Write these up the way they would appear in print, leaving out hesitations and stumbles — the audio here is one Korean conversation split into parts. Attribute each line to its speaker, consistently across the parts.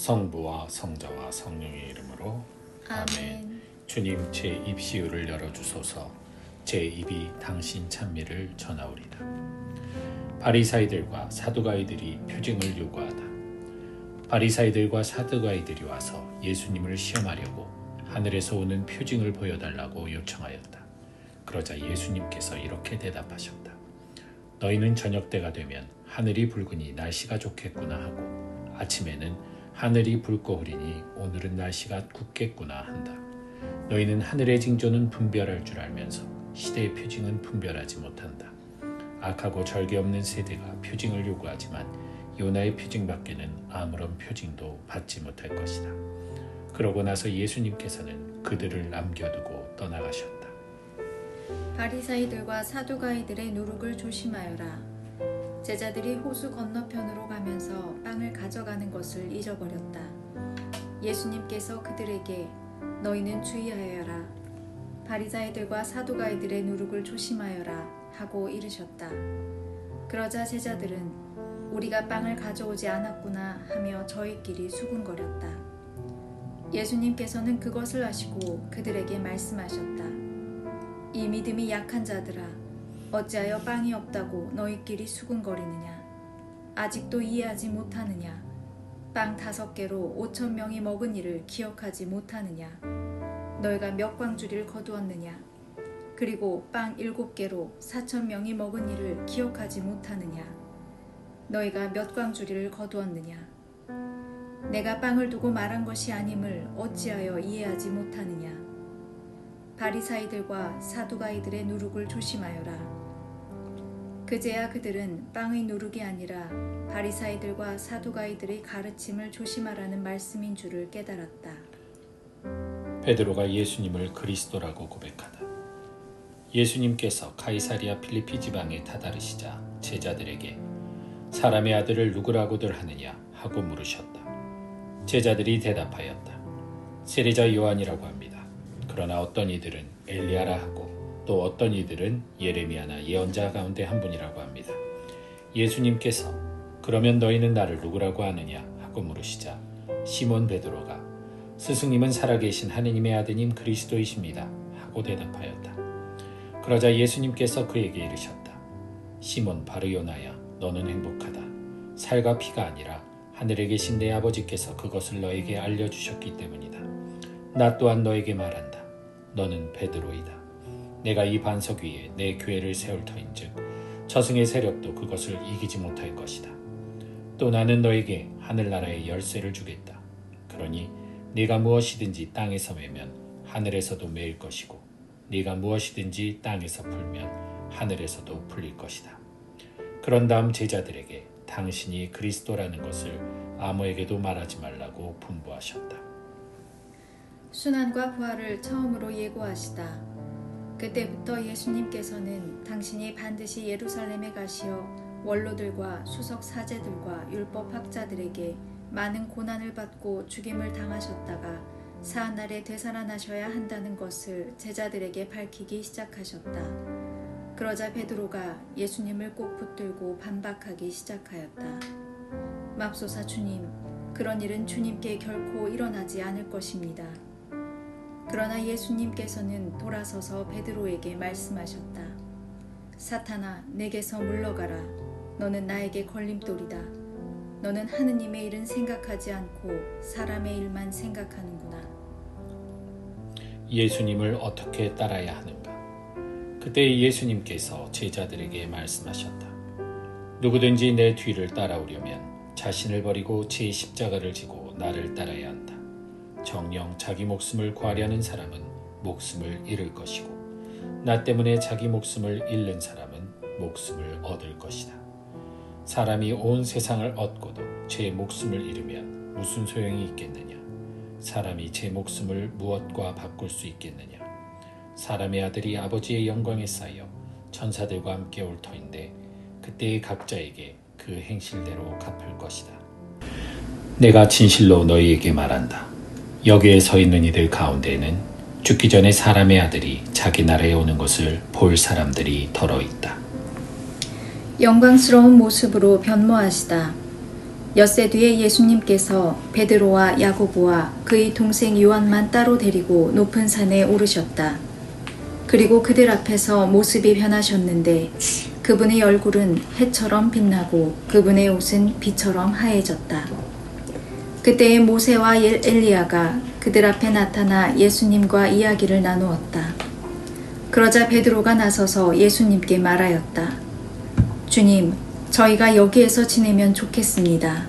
Speaker 1: 성부와 성자와 성령의 이름으로 아멘. 주님, 제 입시유를 열어주소서. 제 입이 당신 찬미를 전하오리다. 바리사이들과 사두가이들이 표징을 요구하다. 바리사이들과 사두가이들이 와서 예수님을 시험하려고 하늘에서 오는 표징을 보여달라고 요청하였다. 그러자 예수님께서 이렇게 대답하셨다. 너희는 저녁때가 되면 하늘이 붉으니 날씨가 좋겠구나 하고 아침에는 하늘이 붉고 흐리니 오늘은 날씨가 굳겠구나 한다. 너희는 하늘의 징조는 분별할 줄 알면서 시대의 표징은 분별하지 못한다. 악하고 절개 없는 세대가 표징을 요구하지만 요나의 표징밖에는 아무런 표징도 받지 못할 것이다. 그러고 나서 예수님께서는 그들을 남겨두고 떠나가셨다.
Speaker 2: 바리사이들과 사두가이들의 누룩을 조심하여라. 제자들이 호수 건너편으로 가면서 빵을 가져가는 것을 잊어버렸다. 예수님께서 그들에게 너희는 주의하여라. 바리사이들과 사두가이들의 누룩을 조심하여라 하고 이르셨다. 그러자 제자들은 우리가 빵을 가져오지 않았구나 하며 저희끼리 수군거렸다. 예수님께서는 그것을 아시고 그들에게 말씀하셨다. 이 믿음이 약한 자들아, 어찌하여 빵이 없다고 너희끼리 수군거리느냐? 아직도 이해하지 못하느냐? 빵 5개로 5,000명이 먹은 일을 기억하지 못하느냐? 너희가 몇 광주리를 거두었느냐? 그리고 빵 7개로 4,000명이 먹은 일을 기억하지 못하느냐? 너희가 몇 광주리를 거두었느냐? 내가 빵을 두고 말한 것이 아님을 어찌하여 이해하지 못하느냐? 바리사이들과 사두가이들의 누룩을 조심하여라. 그제야 그들은 빵의 누룩이 아니라 바리사이들과 사두가이들의 가르침을 조심하라는 말씀인 줄을 깨달았다.
Speaker 1: 베드로가 예수님을 그리스도라고 고백하다. 예수님께서 가이사리아 필리피 지방에 다다르시자 제자들에게 사람의 아들을 누구라고들 하느냐 하고 물으셨다. 제자들이 대답하였다. 세례자 요한이라고 합니다. 그러나 어떤 이들은 엘리야라 하고 또 어떤 이들은 예레미야나 예언자 가운데 한 분이라고 합니다. 예수님께서 그러면 너희는 나를 누구라고 하느냐 하고 물으시자 시몬 베드로가 스승님은 살아계신 하느님의 아드님 그리스도이십니다 하고 대답하였다. 그러자 예수님께서 그에게 이르셨다. 시몬 바르요나야, 너는 행복하다. 살과 피가 아니라 하늘에 계신 내 아버지께서 그것을 너에게 알려주셨기 때문이다. 나 또한 너에게 말한다. 너는 베드로이다. 내가 이 반석 위에 내 교회를 세울 터인즉 저승의 세력도 그것을 이기지 못할 것이다. 또 나는 너에게 하늘나라의 열쇠를 주겠다. 그러니 네가 무엇이든지 땅에서 매면 하늘에서도 매일 것이고 네가 무엇이든지 땅에서 풀면 하늘에서도 풀릴 것이다. 그런 다음 제자들에게 당신이 그리스도라는 것을 아무에게도 말하지 말라고 분부하셨다.
Speaker 2: 순환과 부활을 처음으로 예고하시다. 그때부터 예수님께서는 당신이 반드시 예루살렘에 가시어 원로들과 수석 사제들과 율법학자들에게 많은 고난을 받고 죽임을 당하셨다가 사흘날에 되살아나셔야 한다는 것을 제자들에게 밝히기 시작하셨다. 그러자 베드로가 예수님을 꼭 붙들고 반박하기 시작하였다. 맙소사 주님, 그런 일은 주님께 결코 일어나지 않을 것입니다. 그러나 예수님께서는 돌아서서 베드로에게 말씀하셨다. 사탄아, 내게서 물러가라. 너는 나에게 걸림돌이다. 너는 하느님의 일은 생각하지 않고 사람의 일만 생각하는구나.
Speaker 1: 예수님을 어떻게 따라야 하는가? 그때 예수님께서 제자들에게 말씀하셨다. 누구든지 내 뒤를 따라오려면 자신을 버리고 제 십자가를 지고 나를 따라야 한다. 정녕 자기 목숨을 구하려는 사람은 목숨을 잃을 것이고 나 때문에 자기 목숨을 잃는 사람은 목숨을 얻을 것이다. 사람이 온 세상을 얻고도 제 목숨을 잃으면 무슨 소용이 있겠느냐? 사람이 제 목숨을 무엇과 바꿀 수 있겠느냐? 사람의 아들이 아버지의 영광에 쌓여 천사들과 함께 올 터인데 그때의 각자에게 그 행실대로 갚을 것이다. 내가 진실로 너희에게 말한다. 여기에 서 있는 이들 가운데에는 죽기 전에 사람의 아들이 자기 나라에 오는 것을 볼 사람들이 더러 있다.
Speaker 2: 영광스러운 모습으로 변모하시다. 엿새 뒤에 예수님께서 베드로와 야고보와 그의 동생 요한만 따로 데리고 높은 산에 오르셨다. 그리고 그들 앞에서 모습이 변하셨는데 그분의 얼굴은 해처럼 빛나고 그분의 옷은 빛처럼 하얘졌다. 그때에 모세와 엘리야가 그들 앞에 나타나 예수님과 이야기를 나누었다. 그러자 베드로가 나서서 예수님께 말하였다. 주님, 저희가 여기에서 지내면 좋겠습니다.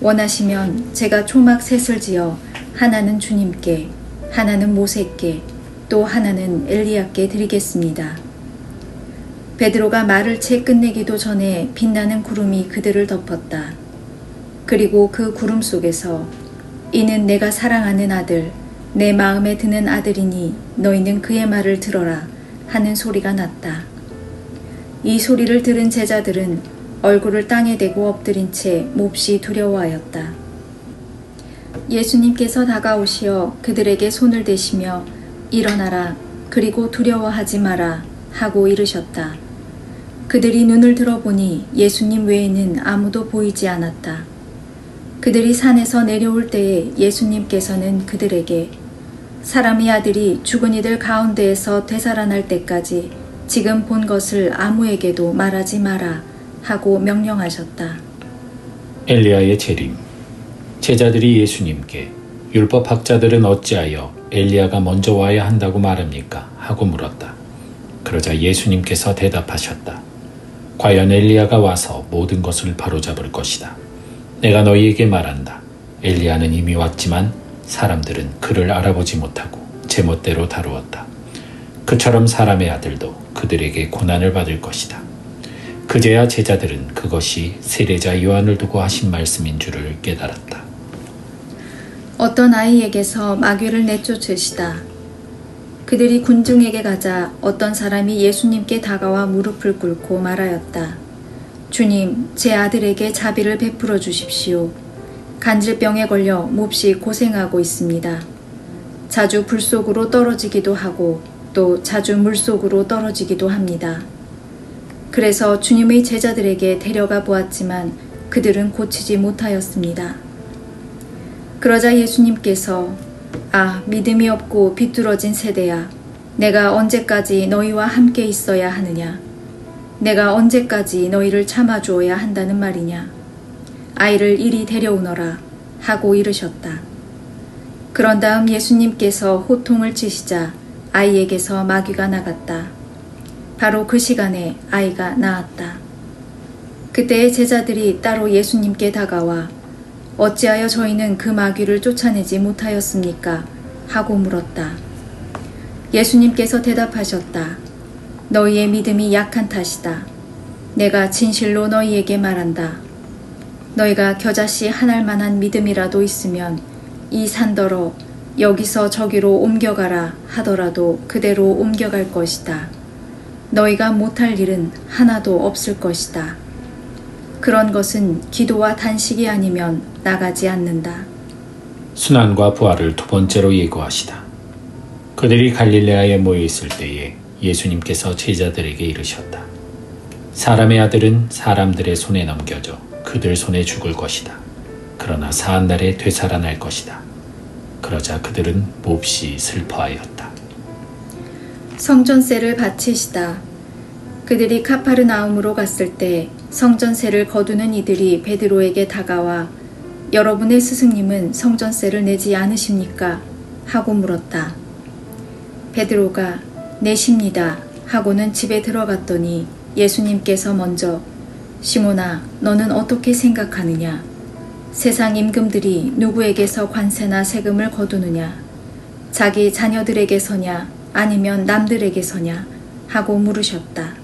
Speaker 2: 원하시면 제가 초막 셋을 지어 하나는 주님께, 하나는 모세께, 또 하나는 엘리야께 드리겠습니다. 베드로가 말을 채 끝내기도 전에 빛나는 구름이 그들을 덮었다. 그리고 그 구름 속에서 이는 내가 사랑하는 아들, 내 마음에 드는 아들이니 너희는 그의 말을 들어라 하는 소리가 났다. 이 소리를 들은 제자들은 얼굴을 땅에 대고 엎드린 채 몹시 두려워하였다. 예수님께서 다가오시어 그들에게 손을 대시며 일어나라, 그리고 두려워하지 마라 하고 이르셨다. 그들이 눈을 들어보니 예수님 외에는 아무도 보이지 않았다. 그들이 산에서 내려올 때에 예수님께서는 그들에게 사람의 아들이 죽은 이들 가운데에서 되살아날 때까지 지금 본 것을 아무에게도 말하지 마라 하고 명령하셨다.
Speaker 1: 엘리야의 재림. 제자들이 예수님께 율법학자들은 어찌하여 엘리야가 먼저 와야 한다고 말합니까? 하고 물었다. 그러자 예수님께서 대답하셨다. 과연 엘리야가 와서 모든 것을 바로잡을 것이다. 내가 너희에게 말한다. 엘리야는 이미 왔지만 사람들은 그를 알아보지 못하고 제멋대로 다루었다. 그처럼 사람의 아들도 그들에게 고난을 받을 것이다. 그제야 제자들은 그것이 세례자 요한을 두고 하신 말씀인 줄을 깨달았다.
Speaker 2: 어떤 아이에게서 마귀를 내쫓으시다. 그들이 군중에게 가자 어떤 사람이 예수님께 다가와 무릎을 꿇고 말하였다. 주님, 제 아들에게 자비를 베풀어 주십시오. 간질병에 걸려 몹시 고생하고 있습니다. 자주 불 속으로 떨어지기도 하고 또 자주 물 속으로 떨어지기도 합니다. 그래서 주님의 제자들에게 데려가 보았지만 그들은 고치지 못하였습니다. 그러자 예수님께서 믿음이 없고 비뚤어진 세대야, 내가 언제까지 너희와 함께 있어야 하느냐? 내가 언제까지 너희를 참아주어야 한다는 말이냐? 아이를 이리 데려오너라 하고 이르셨다. 그런 다음 예수님께서 호통을 치시자 아이에게서 마귀가 나갔다. 바로 그 시간에 아이가 나았다. 그때의 제자들이 따로 예수님께 다가와 어찌하여 저희는 그 마귀를 쫓아내지 못하였습니까? 하고 물었다. 예수님께서 대답하셨다. 너희의 믿음이 약한 탓이다. 내가 진실로 너희에게 말한다. 너희가 겨자씨 한 알만한 믿음이라도 있으면 이 산더러 여기서 저기로 옮겨가라 하더라도 그대로 옮겨갈 것이다. 너희가 못할 일은 하나도 없을 것이다. 그런 것은 기도와 단식이 아니면 나가지 않는다.
Speaker 1: 순환과 부활을 두 번째로 예고하시다. 그들이 갈릴레아에 모여 있을 때에 예수님께서 제자들에게 이르셨다. 사람의 아들은 사람들의 손에 넘겨져 그들 손에 죽을 것이다. 그러나 사한날에 되살아날 것이다. 그러자 그들은 몹시 슬퍼하였다.
Speaker 2: 성전세를 바치시다. 그들이 카파르나움으로 갔을 때 성전세를 거두는 이들이 베드로에게 다가와 여러분의 스승님은 성전세를 내지 않으십니까? 하고 물었다. 베드로가 내십니다 하고는 집에 들어갔더니 예수님께서 먼저 시몬아, 너는 어떻게 생각하느냐? 세상 임금들이 누구에게서 관세나 세금을 거두느냐? 자기 자녀들에게서냐 아니면 남들에게서냐? 하고 물으셨다.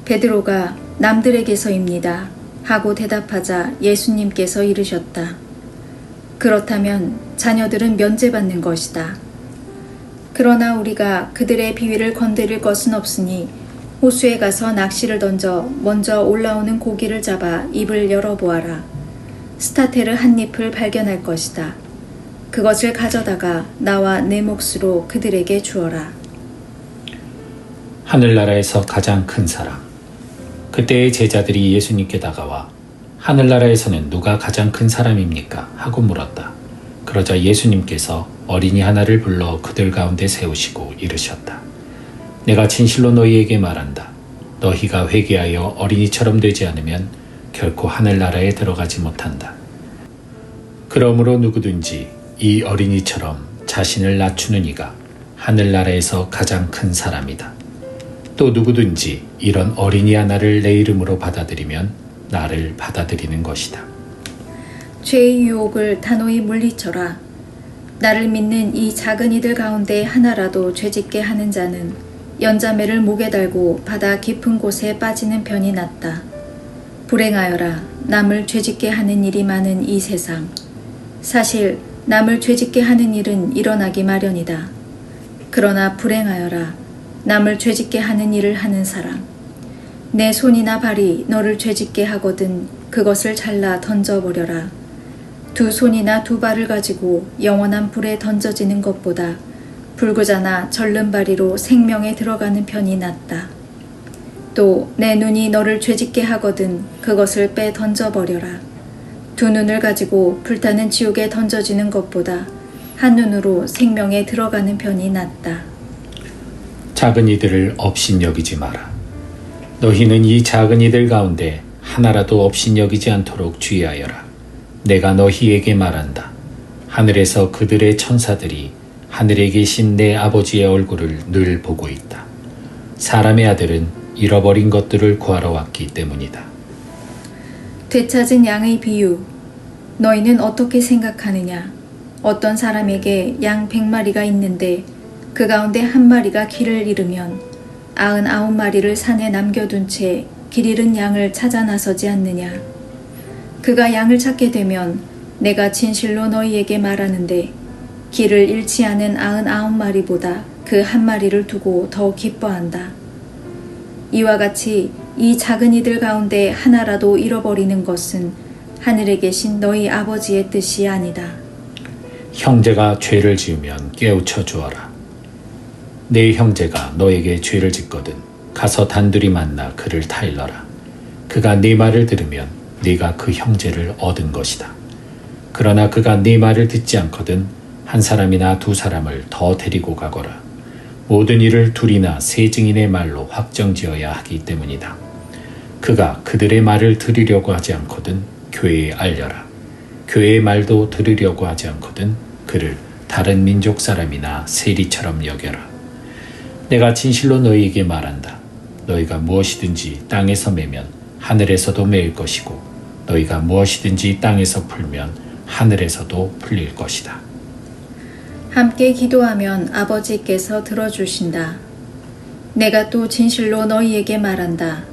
Speaker 2: 베드로가 남들에게서입니다 하고 대답하자 예수님께서 이르셨다. 그렇다면 자녀들은 면제받는 것이다. 그러나 우리가 그들의 비위를 건드릴 것은 없으니 호수에 가서 낚시를 던져 먼저 올라오는 고기를 잡아 입을 열어보아라. 스타테르 한 잎을 발견할 것이다. 그것을 가져다가 나와 내 몫으로 그들에게 주어라.
Speaker 1: 하늘나라에서 가장 큰 사랑. 그때의 제자들이 예수님께 다가와 하늘나라에서는 누가 가장 큰 사람입니까? 하고 물었다. 그러자 예수님께서 어린이 하나를 불러 그들 가운데 세우시고 이르셨다. 내가 진실로 너희에게 말한다. 너희가 회개하여 어린이처럼 되지 않으면 결코 하늘나라에 들어가지 못한다. 그러므로 누구든지 이 어린이처럼 자신을 낮추는 이가 하늘나라에서 가장 큰 사람이다. 또 누구든지 이런 어린이 하나를 내 이름으로 받아들이면 나를 받아들이는 것이다.
Speaker 2: 죄의 유혹을 단호히 물리쳐라. 나를 믿는 이 작은 이들 가운데 하나라도 죄짓게 하는 자는 연자매를 목에 달고 바다 깊은 곳에 빠지는 편이 낫다. 불행하여라. 남을 죄짓게 하는 일이 많은 이 세상. 사실 남을 죄짓게 하는 일은 일어나기 마련이다. 그러나 불행하여라. 남을 죄짓게 하는 일을 하는 사람. 내 손이나 발이 너를 죄짓게 하거든 그것을 잘라 던져버려라. 두 손이나 두 발을 가지고 영원한 불에 던져지는 것보다 불구자나 절름발이로 생명에 들어가는 편이 낫다. 또 내 눈이 너를 죄짓게 하거든 그것을 빼 던져버려라. 두 눈을 가지고 불타는 지옥에 던져지는 것보다 한 눈으로 생명에 들어가는 편이 낫다.
Speaker 1: 작은 이들을 업신여기지 마라. 너희는 이 작은 이들 가운데 하나라도 업신여기지 않도록 주의하여라. 내가 너희에게 말한다. 하늘에서 그들의 천사들이 하늘에 계신 내 아버지의 얼굴을 늘 보고 있다. 사람의 아들은 잃어버린 것들을 구하러 왔기 때문이다.
Speaker 2: 되찾은 양의 비유. 너희는 어떻게 생각하느냐? 어떤 사람에게 양 100마리가 있는데 그 가운데 한 마리가 길을 잃으면 99마리를 산에 남겨둔 채 길 잃은 양을 찾아 나서지 않느냐? 그가 양을 찾게 되면 내가 진실로 너희에게 말하는데 길을 잃지 않은 99마리보다 그 한 마리를 두고 더 기뻐한다. 이와 같이 이 작은 이들 가운데 하나라도 잃어버리는 것은 하늘에 계신 너희 아버지의 뜻이 아니다.
Speaker 1: 형제가 죄를 지으면 깨우쳐 주어라. 내 형제가 너에게 죄를 짓거든 가서 단둘이 만나 그를 타일러라. 그가 네 말을 들으면 네가 그 형제를 얻은 것이다. 그러나 그가 네 말을 듣지 않거든 한 사람이나 두 사람을 더 데리고 가거라. 모든 일을 둘이나 세 증인의 말로 확정지어야 하기 때문이다. 그가 그들의 말을 들으려고 하지 않거든 교회에 알려라. 교회의 말도 들으려고 하지 않거든 그를 다른 민족 사람이나 세리처럼 여겨라. 내가 진실로 너희에게 말한다. 너희가 무엇이든지 땅에서 매면 하늘에서도 매일 것이고 너희가 무엇이든지 땅에서 풀면 하늘에서도 풀릴 것이다.
Speaker 2: 함께 기도하면 아버지께서 들어주신다. 내가 또 진실로 너희에게 말한다.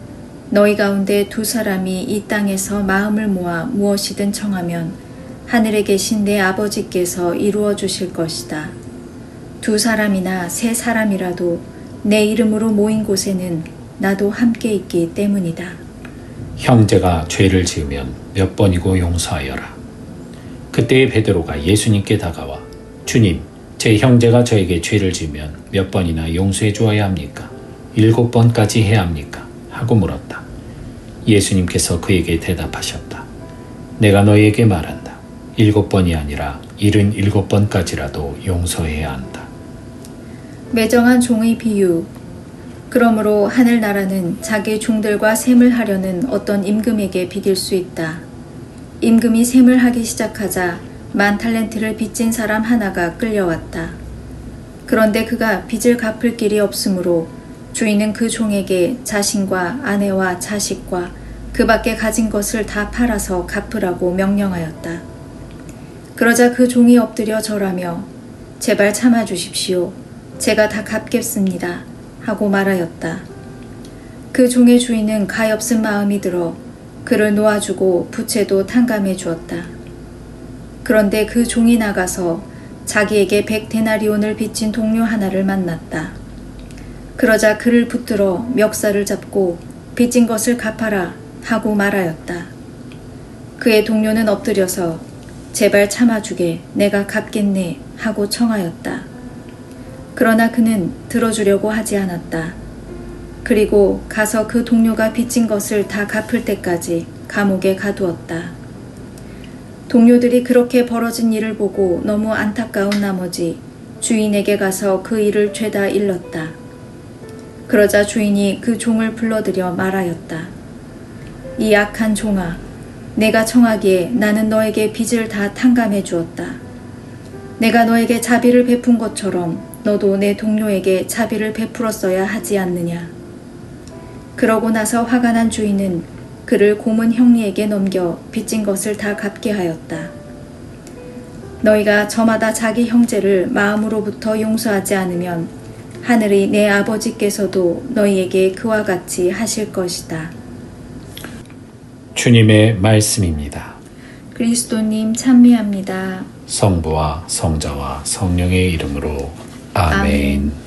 Speaker 2: 너희 가운데 두 사람이 이 땅에서 마음을 모아 무엇이든 청하면 하늘에 계신 내 아버지께서 이루어 주실 것이다. 두 사람이나 세 사람이라도 내 이름으로 모인 곳에는 나도 함께 있기 때문이다.
Speaker 1: 형제가 죄를 지으면 몇 번이고 용서하여라. 그때에 베드로가 예수님께 다가와 주님, 제 형제가 저에게 죄를 지으면 몇 번이나 용서해 주어야 합니까? 7번까지 해야 합니까? 하고 물었다. 예수님께서 그에게 대답하셨다. 내가 너에게 말한다. 7번이 아니라 77번까지라도 용서해야 한다.
Speaker 2: 매정한 종의 비유. 그러므로 하늘나라는 자기 종들과 셈을 하려는 어떤 임금에게 비길 수 있다. 임금이 셈을 하기 시작하자 10,000달란트를 빚진 사람 하나가 끌려왔다. 그런데 그가 빚을 갚을 길이 없으므로 주인은 그 종에게 자신과 아내와 자식과 그 밖에 가진 것을 다 팔아서 갚으라고 명령하였다. 그러자 그 종이 엎드려 절하며 제발 참아주십시오. 제가 다 갚겠습니다. 하고 말하였다. 그 종의 주인은 가엾은 마음이 들어 그를 놓아주고 부채도 탕감해 주었다. 그런데 그 종이 나가서 자기에게 100데나리온을 빚진 동료 하나를 만났다. 그러자 그를 붙들어 멱살을 잡고 빚진 것을 갚아라 하고 말하였다. 그의 동료는 엎드려서 제발 참아주게 내가 갚겠네 하고 청하였다. 그러나 그는 들어주려고 하지 않았다. 그리고 가서 그 동료가 빚진 것을 다 갚을 때까지 감옥에 가두었다. 동료들이 그렇게 벌어진 일을 보고 너무 안타까운 나머지 주인에게 가서 그 일을 죄다 일렀다. 그러자 주인이 그 종을 불러들여 말하였다. 이 악한 종아, 내가 청하기에 나는 너에게 빚을 다 탕감해 주었다. 내가 너에게 자비를 베푼 것처럼 너도 내 동료에게 자비를 베풀었어야 하지 않느냐. 그러고 나서 화가 난 주인은 그를 고문 형리에게 넘겨 빚진 것을 다 갚게 하였다. 너희가 저마다 자기 형제를 마음으로부터 용서하지 않으면 하늘의 내 아버지께서도 너희에게 그와 같이 하실 것이다.
Speaker 1: 주님의 말씀입니다.
Speaker 2: 그리스도님 찬미합니다.
Speaker 1: 성부와 성자와 성령의 이름으로 아멘.
Speaker 2: 아멘.